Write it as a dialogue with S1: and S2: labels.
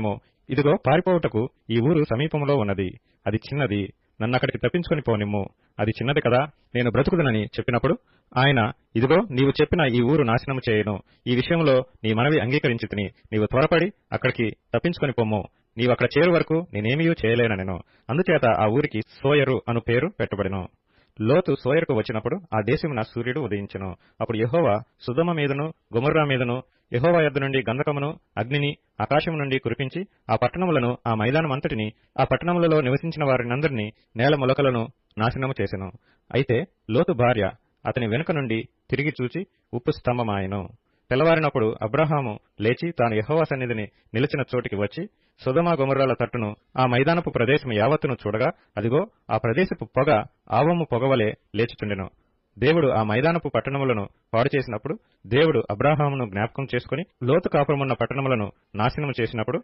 S1: పొమ్ము. ఇదిగో పారిపోవుటకు ఈ ఊరు సమీపంలో ఉన్నది. అది చిన్నది. నన్నక్కడికి తప్పించుకొని పోనిమ్ము. అది చిన్నది కదా, నేను బ్రతుకుదునని చెప్పినప్పుడు ఆయన, ఇదిగో నీవు చెప్పిన ఈ ఊరు నాశనము చేయను. ఈ విషయంలో నీ మనవి అంగీకరించితిని. నీవు త్వరపడి అక్కడికి తప్పించుకొని పొమ్ము. నీవక్కడ చేరు వరకు నేనేమీ చేయలేననెను. అందుచేత ఆ ఊరికి సోయరు అను పేరు పెట్టబడెను. లోతు సోయరుకు వచ్చినప్పుడు ఆ దేశమున సూర్యుడు ఉదయించెను. అప్పుడు యెహోవా సొదొమ మీదను గొమొర్రా మీదను యెహోవా యొద్ద నుండి గంధకమును అగ్నిని ఆకాశము నుండి కురిపించి ఆ పట్టణములను ఆ మైదానమంతటిని ఆ పట్టణములలో నివసించిన వారినందరినీ నేల మొలకలను నాశనము చేసెను. అయితే లోతు భార్య అతని వెనుక నుండి తిరిగి చూచి ఉప్పు స్తంభమాయెను. తెల్లవారినప్పుడు అబ్రాహాము లేచి తాను యెహోవా సన్నిధిని నిలిచిన చోటికి వచ్చి సొదొమ గొమొర్రాల తట్టును ఆ మైదానపు ప్రదేశము యావత్తును చూడగా, అదిగో ఆ ప్రదేశపు పొగ ఆవమ్ము పొగవలే లేచుచుండెను. దేవుడు ఆ మైదానపు పట్టణములను పాడు చేసినప్పుడు, దేవుడు అబ్రాహామును జ్ఞాపకం చేసుకుని లోతు కాపురమున్న పట్టణములను నాశనము చేసినప్పుడు